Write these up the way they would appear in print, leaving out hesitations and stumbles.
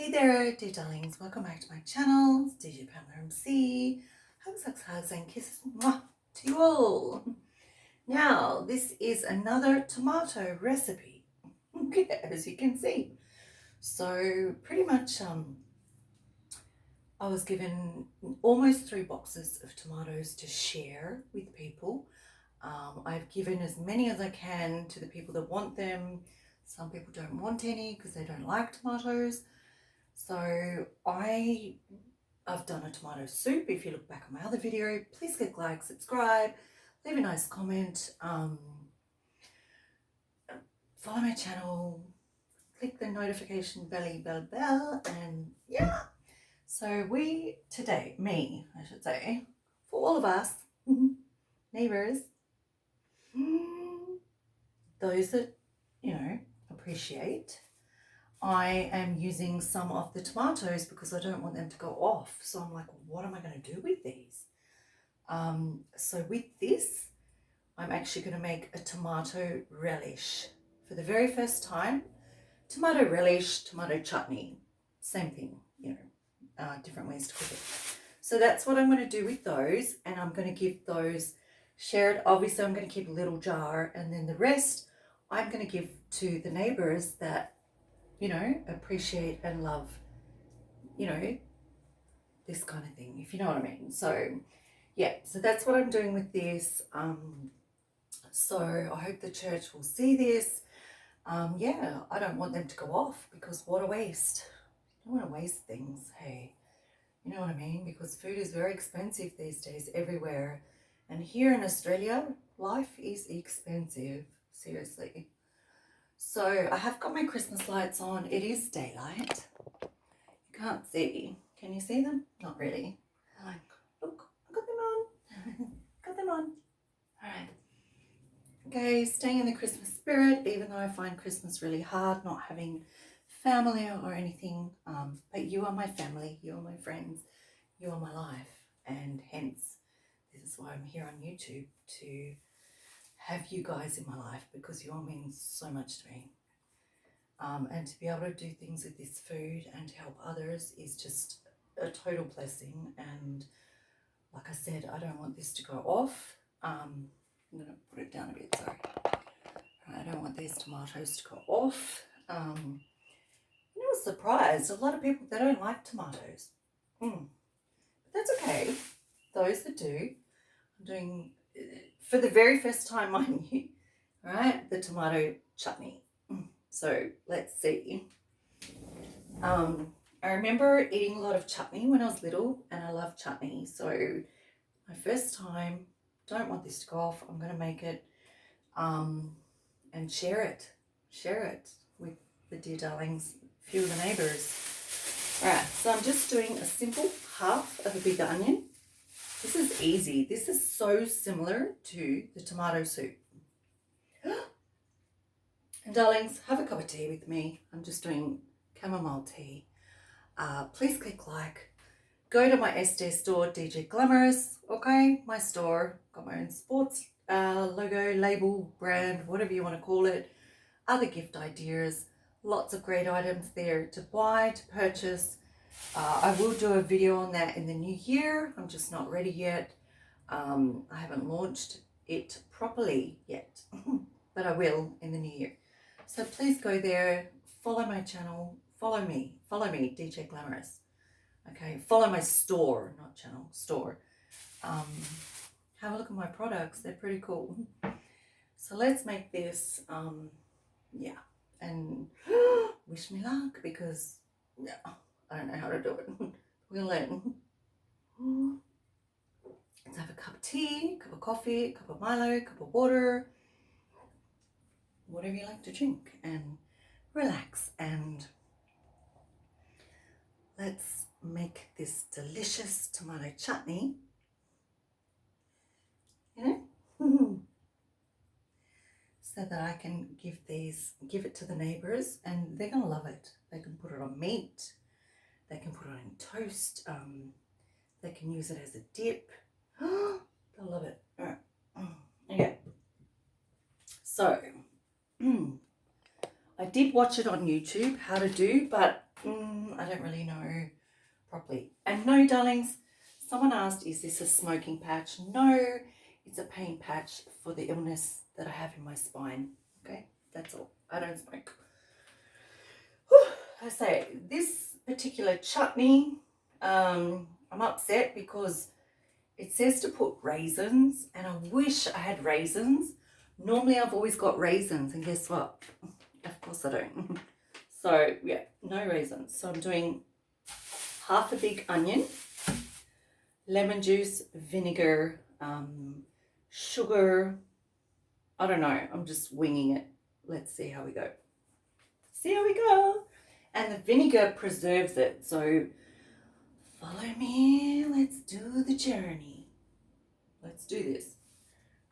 Hey there, dear darlings. Welcome back to my channel. It's Djpamelamc. Hugs and kisses to you all. Now, this is another tomato recipe, as you can see. So pretty much I was given almost 3 boxes of tomatoes to share with people. I've given as many as I can to the people that want them. Some people don't want any because they don't like tomatoes. So I've done a tomato soup. If you look back on my other video, please click like, subscribe, leave a nice comment, follow my channel, click the notification bell, and yeah. So I should say, for all of us, neighbors, those that, appreciate, I am using some of the tomatoes because I don't want them to go off. So I'm like, what am I going to do with these? So with this, I'm actually going to make a tomato relish. For the very first time, tomato relish, tomato chutney, same thing, different ways to cook it. So that's what I'm going to do with those, and I'm going to give those shared. Obviously, I'm going to keep a little jar, and then the rest I'm going to give to the neighbors that appreciate and love, this kind of thing, if you know what I mean. So yeah, so that's what I'm doing with this. So I hope the church will see this. Yeah, I don't want them to go off because what a waste. I don't want to waste things, hey, you know what I mean? Because food is very expensive these days everywhere. And here in Australia, life is expensive, seriously. So I have got my Christmas lights on. It is daylight. You can't see. Can you see them? Not really. Look, I got them on. Got them on. All right. Okay, staying in the Christmas spirit, even though I find Christmas really hard, not having family or anything. But you are my family. You are my friends. You are my life. And hence, this is why I'm here on YouTube, to have you guys in my life, because you all mean so much to me. And to be able to do things with this food and to help others is just a total blessing. And like I said, I don't want this to go off. I'm going to put it down a bit, sorry. I don't want these tomatoes to go off. I was surprised. A lot of people, they don't like tomatoes. But that's okay. Those that do, I'm doing, for the very first time, mind you, all right, the tomato chutney. So let's see. I remember eating a lot of chutney when I was little, and I love chutney. So my first time, don't want this to go off. I'm going to make it and share it with the dear darlings, a few of the neighbours. All right, so I'm just doing a simple half of a big onion. This is easy. This is so similar to the tomato soup. And darlings, have a cup of tea with me. I'm just doing chamomile tea. Please click like. Go to my ESTY store, DJ Glamorous, okay? My store, got my own sports logo, label, brand, whatever you want to call it. Other gift ideas, lots of great items there to buy, to purchase. I will do a video on that in the new year. I'm just not ready yet. I haven't launched it properly yet, but I will in the new year. So please go there, follow my channel, follow me, DJ Glamorous. Okay, follow my store, not channel, store. Have a look at my products, they're pretty cool. So let's make this, yeah, and wish me luck, because yeah, I don't know how to do it. We'll learn. Let's have a cup of tea, cup of coffee, cup of Milo, cup of water, whatever you like to drink, and relax, and let's make this delicious tomato chutney, so that I can give it to the neighbors, and they're gonna love it. They can put it on meat, they can put it on toast, they can use it as a dip. They'll love it. All right. Okay. So I did watch it on YouTube how to do, but I don't really know properly. And no, darlings, someone asked, is this a smoking patch? No, it's a pain patch for the illness that I have in my spine. Okay, that's all. I don't smoke. Whew. I say, this particular chutney, I'm upset because it says to put raisins, and I wish I had raisins. Normally I've always got raisins, and guess what? Of course I don't. So yeah, no raisins. So I'm doing half a big onion, lemon juice, vinegar, sugar. I don't know. I'm just winging it. Let's see how we go. See how we go. And the vinegar preserves it. So follow me. Let's do the journey. Let's do this.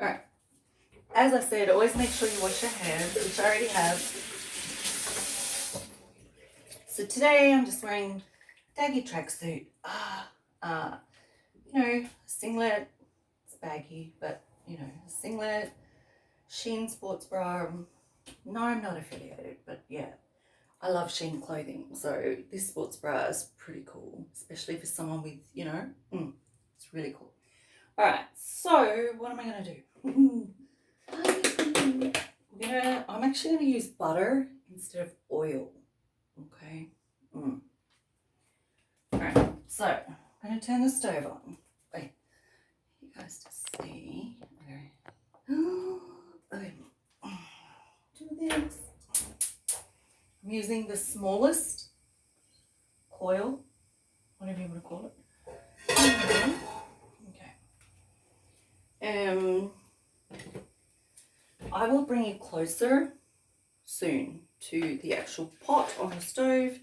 All right. As I said, always make sure you wash your hands, which I already have. So today I'm just wearing a baggy tracksuit. You know, singlet. It's baggy, but you know, singlet, Shein sports bra. No, I'm not affiliated, but yeah, I love Shein clothing. So this sports bra is pretty cool, especially for someone with, you know, it's really cool. All right, so what am I gonna do? I'm actually gonna use butter instead of oil. Okay. All right, so I'm gonna turn the stove on. Wait, you guys to see. Okay. Do this. I'm using the smallest coil, whatever you want to call it. Okay. I will bring you closer soon to the actual pot on the stove.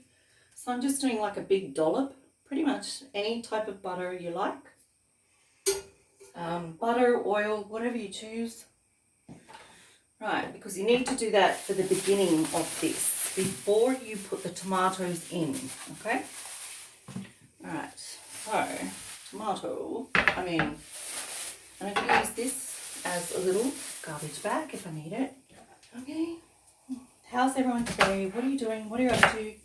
So I'm just doing like a big dollop, pretty much any type of butter you like. Butter, oil, whatever you choose. Right, because you need to do that for the beginning of this, before you put the tomatoes in, okay? All right, so tomato, I'm going to use this as a little garbage bag if I need it. Okay, how's everyone today? What are you doing? What are you up to?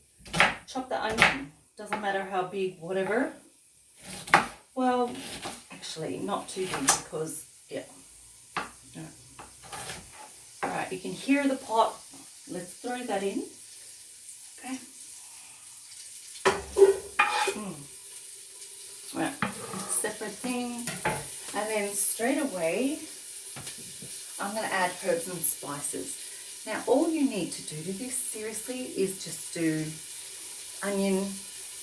Chop the onion, doesn't matter how big, whatever. Well, actually not too big because, yeah. All right, you can hear the pot. Let's throw that in. Okay. Right, separate thing. And then straight away, I'm going to add herbs and spices. Now, all you need to do to this, seriously, is just do onion,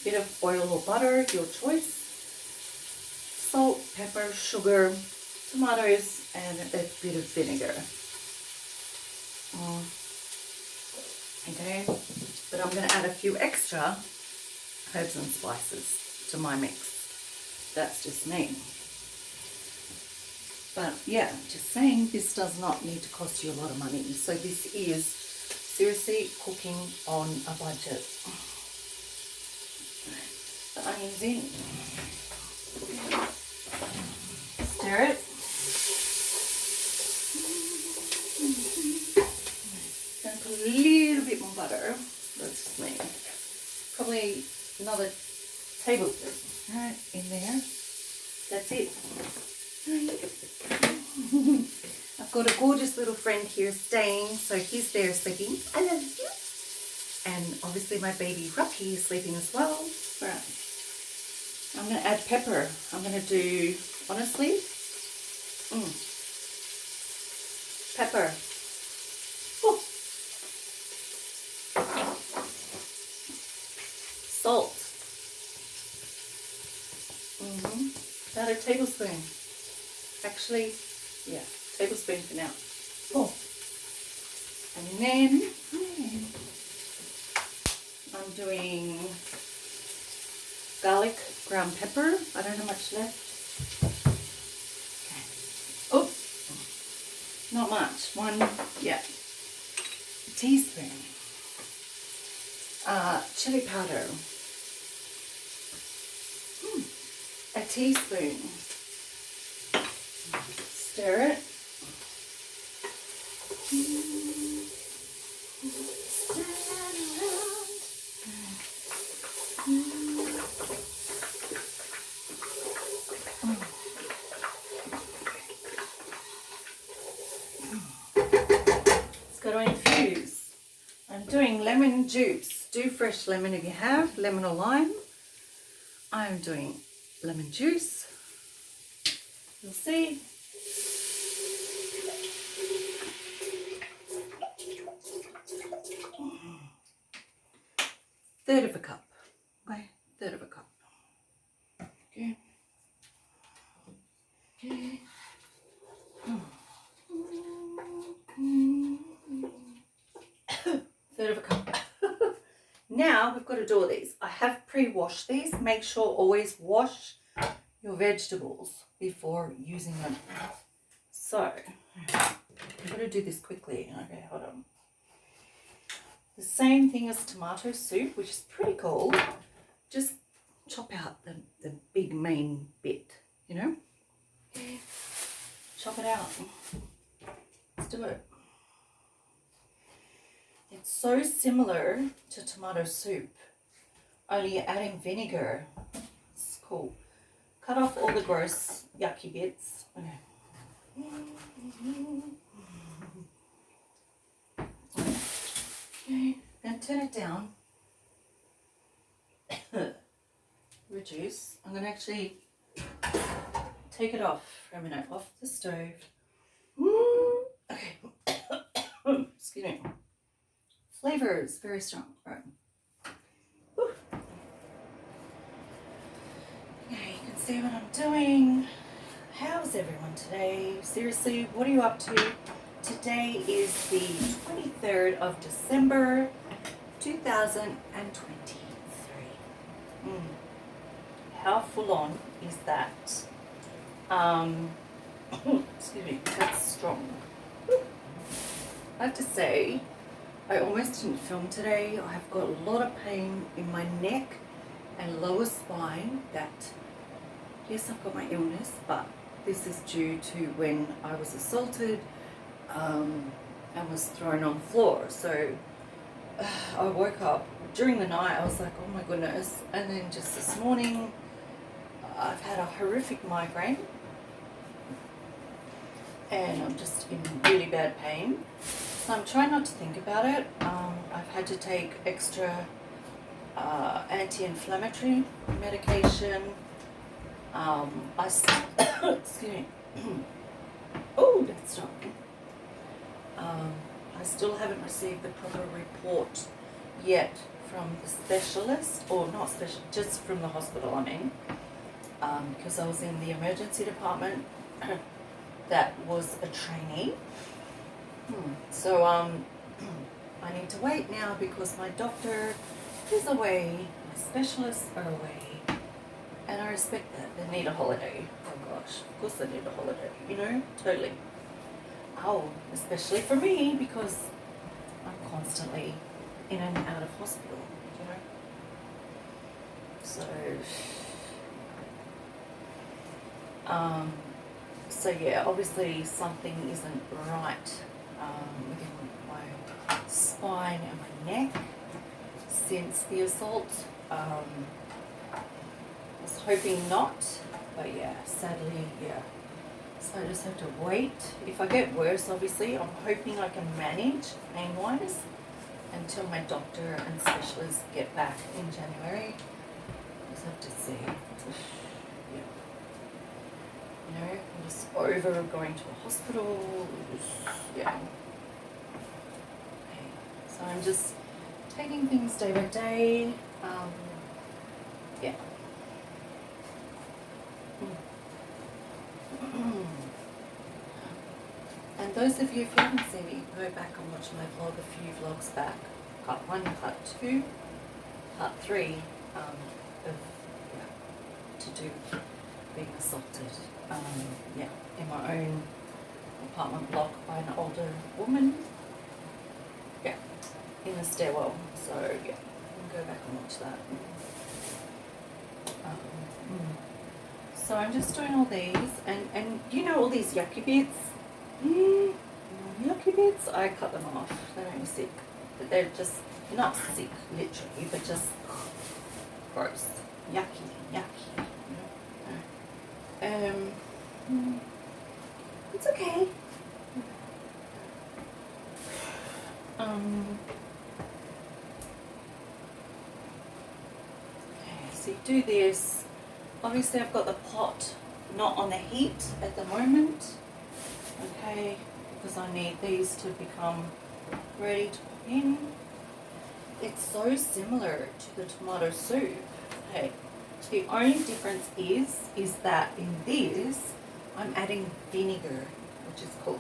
bit of oil or butter, your choice, salt, pepper, sugar, tomatoes, and a bit of vinegar. Okay, but I'm going to add a few extra herbs and spices to my mix. That's just me. But yeah, just saying, this does not need to cost you a lot of money. So this is seriously cooking on a budget. The onions in. Stir it. Gonna put a little bit more butter. That's just me. Probably another tablespoon. Right in there. That's it. I've got a gorgeous little friend here staying, so he's there sleeping. I love you. And obviously my baby Rocky is sleeping as well. Right. I'm going to add pepper. I'm going to do, honestly, pepper. Oh. Salt. About a tablespoon. Actually, yeah, tablespoon for now. Oh. And then I'm doing garlic, ground pepper. I don't know much left. Okay. Oh, not much. One, yeah. A teaspoon. Chili powder. A teaspoon. Stir it. Stir it around. juice. Do fresh lemon if you have, lemon or lime. I'm doing lemon juice. You'll see. Third of a cup. Okay, third of a cup. Okay. Okay. Third of a cup. Now we've got to do all these. I have pre-washed these. Make sure always wash your vegetables before using them. So, I'm going to do this quickly. Okay, hold on. The same thing as tomato soup, which is pretty cool. Just chop out the big main bit, you know? Chop it out. Let's do it. It's so similar to tomato soup, only you're adding vinegar. It's cool. Cut off all the gross, yucky bits. Okay. Okay, then turn it down. Reduce. I'm going to actually take it off for a minute, off the stove. Okay. Excuse me. Flavor is very strong. All right. Whew. Okay, you can see what I'm doing. How's everyone today? Seriously, what are you up to? Today is the 23rd of December, 2023. How full on is that? Excuse me, that's strong. I have to say, I almost didn't film today. I've got a lot of pain in my neck and lower spine that, yes, I've got my illness, but this is due to when I was assaulted and was thrown on the floor. So I woke up during the night, I was like, oh my goodness. And then just this morning, I've had a horrific migraine and I'm just in really bad pain. So I'm trying not to think about it. I've had to take extra anti-inflammatory medication. Excuse me. Oh, that's strong. I still haven't received the proper report yet from the specialist, or not specialist, just from the hospital, I mean, because I was in the emergency department that was a trainee. So I need to wait now because my doctor is away, my specialists are away, and I respect that. They need a holiday. Oh gosh, of course they need a holiday, you know, totally. Oh, especially for me because I'm constantly in and out of hospital, you know. So yeah, obviously something isn't right within my spine and my neck since the assault. I was hoping not, but yeah, sadly, yeah. So I just have to wait. If I get worse, obviously, I'm hoping I can manage pain-wise until my doctor and specialist get back in January. Just have to see. Yeah. You know, I'm just over going to a hospital. Yeah. Okay. So I'm just taking things day by day. Yeah. And those of you, if you haven't seen it, you can go back and watch my vlog a few vlogs back. Part 1, Part 2, Part 3 of to do being assaulted. Yeah, in my own apartment block by an older woman. Yeah, in the stairwell. So yeah, you can go back and watch that. So I'm just doing all these, and you know all these yucky bits? Yucky bits, I cut them off. They make me sick. But they're just not sick, literally, but just gross. Yucky. It's okay. you do this, obviously I've got the pot not on the heat at the moment, okay, because I need these to become ready to put in. It's so similar to the tomato soup. Okay, the only difference is that in this I'm adding vinegar, which is called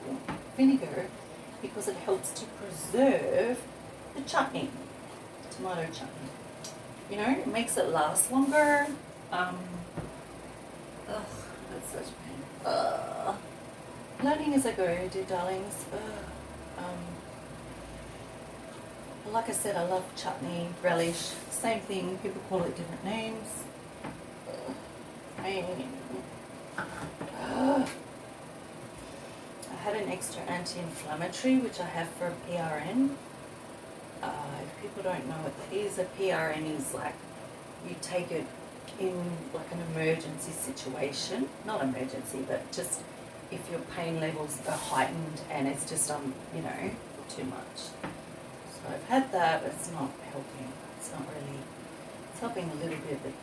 vinegar, because it helps to preserve the chutney, tomato chutney. You know, it makes it last longer. Ugh, that's such pain. Learning as I go, dear darlings. Like I said, I love chutney, relish, same thing. People call it different names. I had an extra anti-inflammatory, which I have for PRN. If people don't know what that is, a PRN is like you take it in like an emergency situation. Not emergency, but just if your pain levels are heightened and it's just, you know, too much. So I've had that, but it's not helping. It's not really, it's helping a little bit, but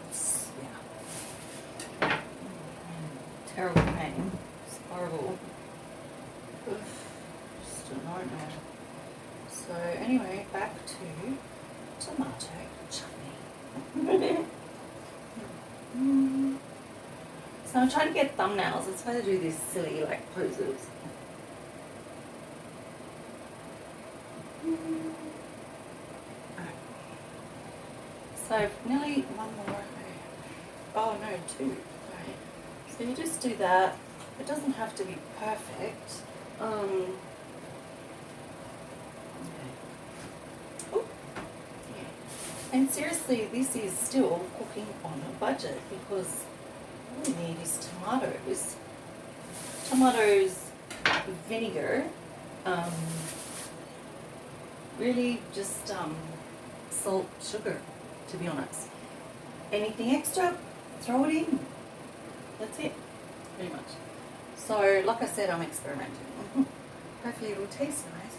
it's, yeah. Terrible pain. It's horrible. Just a nightmare. So anyway, back to tomato chutney. So I'm trying to get thumbnails. It's supposed to do these silly like poses. So nearly one more. Oh no, two. Right. So you just do that. It doesn't have to be perfect. Okay. Oh, yeah. And seriously, this is still cooking on a budget because all we need is tomatoes, vinegar, really just salt, sugar, to be honest. Anything extra, throw it in. That's it, pretty much. So, like I said, I'm experimenting. Hopefully it'll taste nice.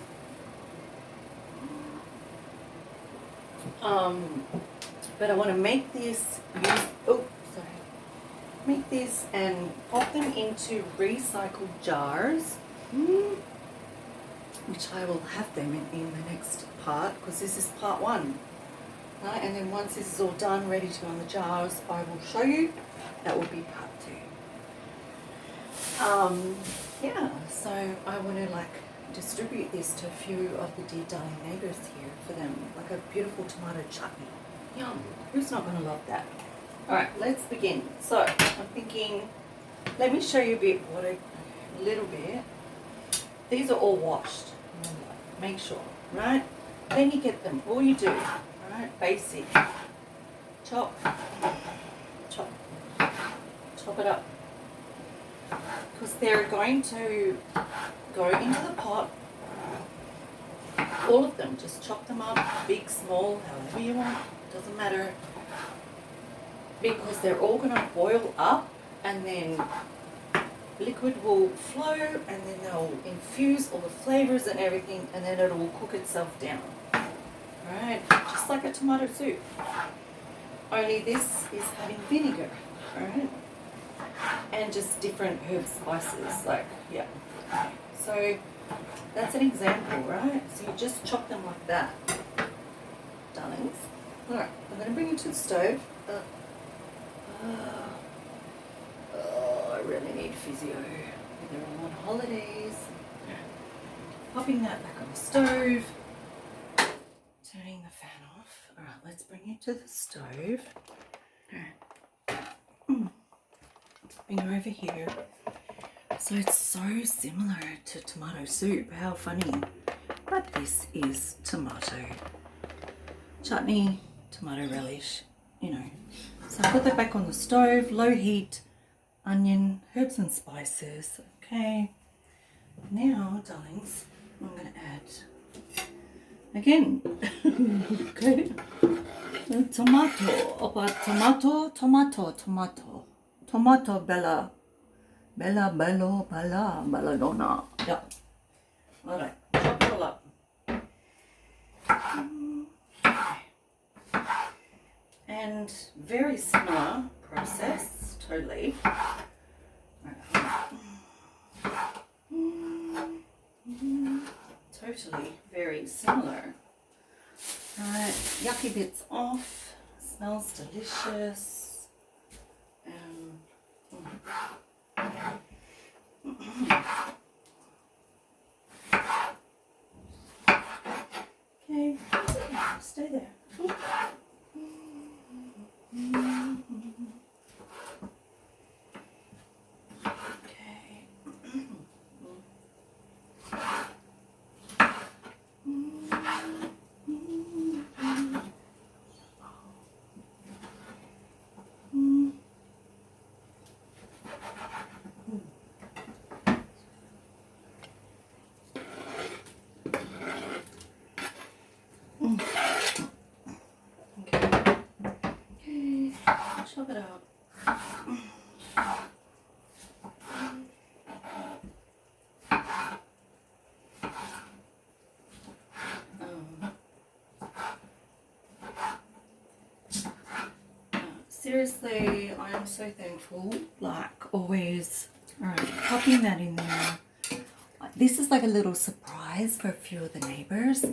But I want to make this, make this and pop them into recycled jars, which I will have them in the next part, because this is part one. Right? And then once this is all done, ready to go in the jars, I will show you. That will be part two. Yeah, so I want to like distribute this to a few of the dear darling neighbours here for them, like a beautiful tomato chutney. Yum, who's not going to love that? Alright, let's begin. So, I'm thinking, let me show you a little bit. These are all washed, remember, make sure, right? Then you get them, all you do, right, basic, chop, chop, chop it up. Because they're going to go into the pot, all of them, just chop them up, big, small, however you want, doesn't matter. Because they're all going to boil up and then liquid will flow and then they'll infuse all the flavors and everything and then it will cook itself down. Alright, just like a tomato soup. Only this is having vinegar, alright? And just different herb spices, like, yeah. Okay. So that's an example, right? So you just chop them like that, darlings. Alright, I'm going to bring you to the stove. I really need physio. They're all on holidays. Popping that back on the stove. Turning the fan off. Alright, let's bring it to the stove. Bring her over here. So it's so similar to tomato soup. How funny. But this is tomato chutney, tomato relish, you know. So I put that back on the stove, low heat, onion, herbs and spices. Okay. Now, darlings, I'm going to add, again, okay, tomato, bella donna. Yeah. All right, chop it all up. And and very similar process, totally. Totally very similar. Right, yucky bits off. Smells delicious. Okay, stay there. Chop it up. Seriously, I am so thankful, like always. Alright, popping that in there. This is like a little surprise for a few of the neighbours.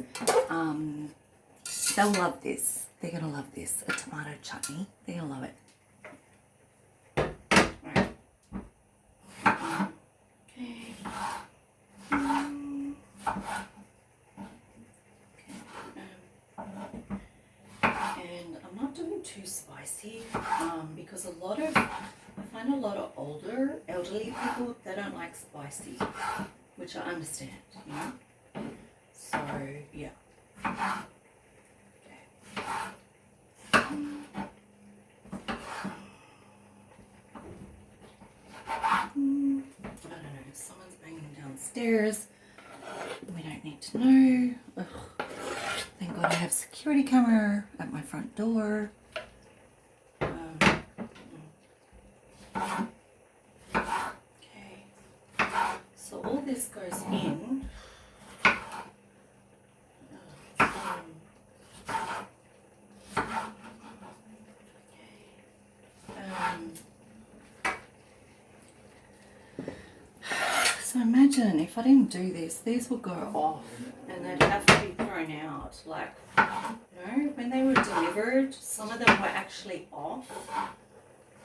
They'll love this. They're going to love this. A tomato chutney. They're going to love it. Alright. Okay. And I'm not doing too spicy because I find a lot of elderly people, they don't like spicy, which I understand, you know. So yeah. Okay. I don't know, someone's banging downstairs. We don't need to know. Ugh. Thank God I have security camera at my front door. Okay. So all this goes in. So imagine if I didn't do this, these would go off and they'd have to be thrown out. Like, you know, when they were delivered, some of them were actually off.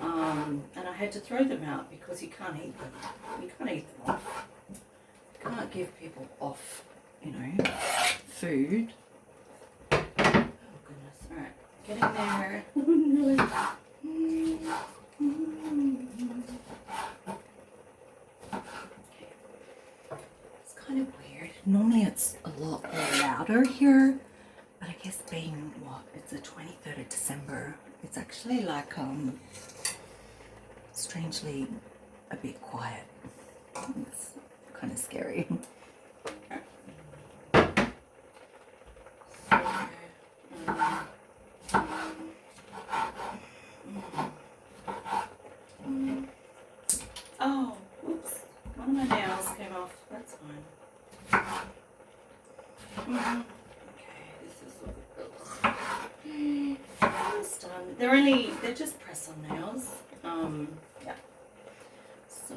And I had to throw them out because you can't eat them. You can't eat them off. You can't give people off, you know, food. Oh goodness. Alright, get in there. It's kind of weird. Normally it's a lot louder here, but I guess being what, it's the 23rd of December, it's actually like strangely a bit quiet. It's kind of scary. Oh, oops. One of my nails came off. That's fine. Okay, this is almost done. They're just press on nails. Yeah. So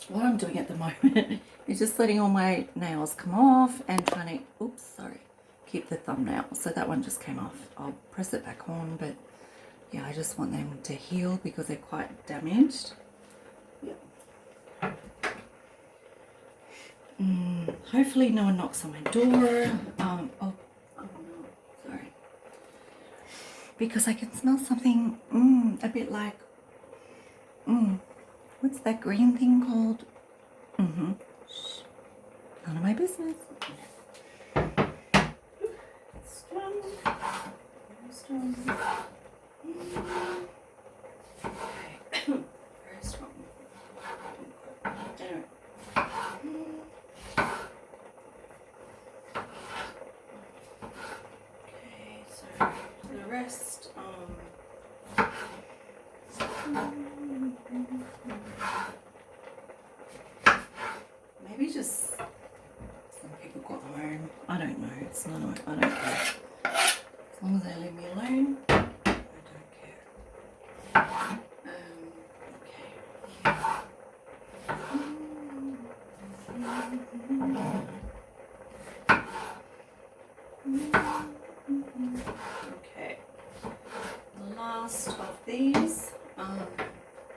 what I'm doing at the moment is just letting all my nails come off and trying to, oops, sorry, keep the thumbnail. So that one just came off. I'll press it back on, but yeah, I just want them to heal because they're quite damaged. Yeah. Hopefully no one knocks on my door. Oh no, sorry. Because I can smell something a bit like, what's that green thing called? Shh. None of my business. Strong. Very strong. Okay. Very strong. Anyway. Okay, so the rest, maybe just some people got home. I don't know. It's not. I don't care. As long as they leave me alone. these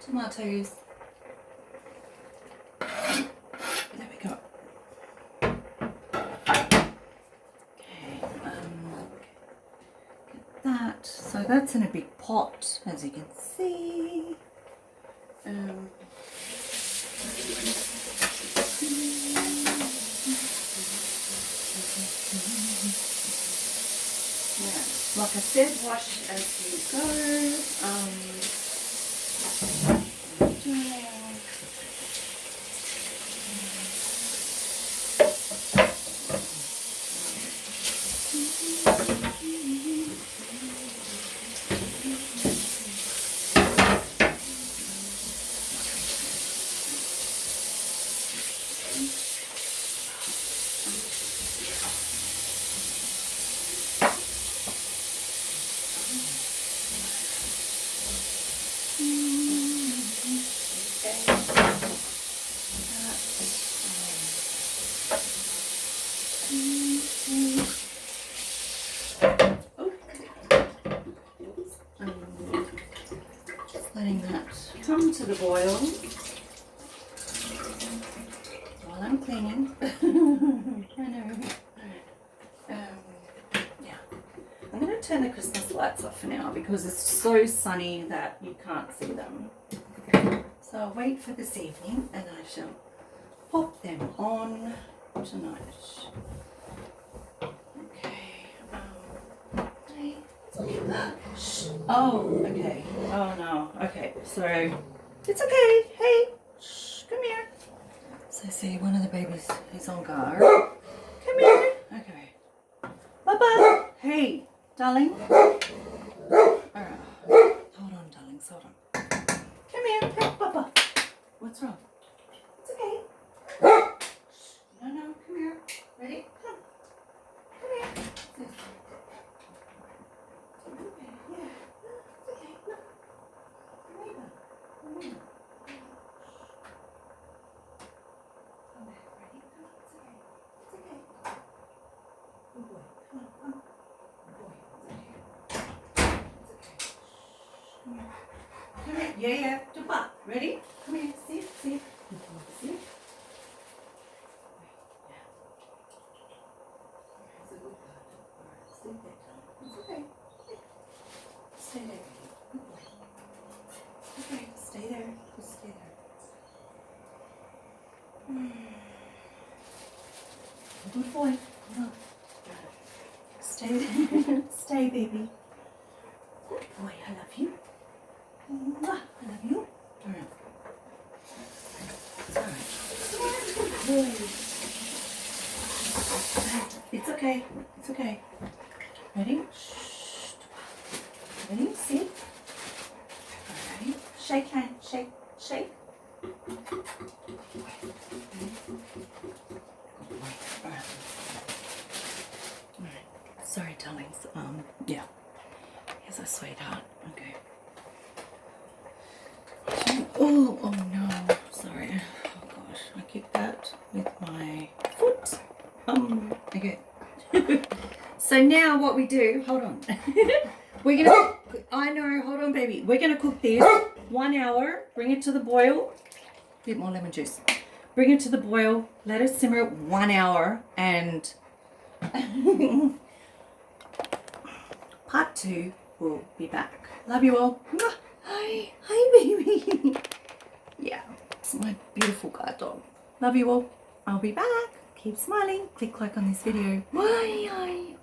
tomatoes. There we go. Okay, get that. So that's in a big pot, as you can see. Like I said, wash as you go. Letting that come to the boil while I'm cleaning. I know. Yeah, I'm going to turn the Christmas lights off for now because it's so sunny that you can't see them. So I'll wait for this evening and I shall pop them on tonight. Oh, okay. Oh no. Okay, so it's okay. Hey, shh, come here. So see, one of the babies is on guard. Come here. Okay. Baba. Hey, darling. Alright. Hold on, darlings. Hold on. Come here. Hey, Baba. What's wrong? It's okay. No, no. Come here. Ready? Come. Come here. Yeah, jump up. Ready? Come here, see. See? Yeah. It's a good girl. Stay there, darling. It's okay. Stay there, baby. Okay, stay there. Just stay there. Good boy. Hold on. Stay there. Stay, baby. Good boy, I love you. I love you. All right. It's all right. It's okay. It's okay. Ready? Shh. Ready? See? Ready? Shake hand. Shake. Shake. All right. Sorry, darlings. Yeah. Here's a sweetheart. Okay. Oh no, sorry. Oh gosh, I kicked that with my foot. Okay. So now what we do, hold on. We're gonna, I know, hold on baby. We're gonna cook this 1 hour, bring it to the boil. A bit more lemon juice. Bring it to the boil, let it simmer 1 hour, and part 2 will be back. Love you all. Hi, baby. Yeah, it's my beautiful guard dog. Love you all. I'll be back. Keep smiling. Click like on this video. Bye.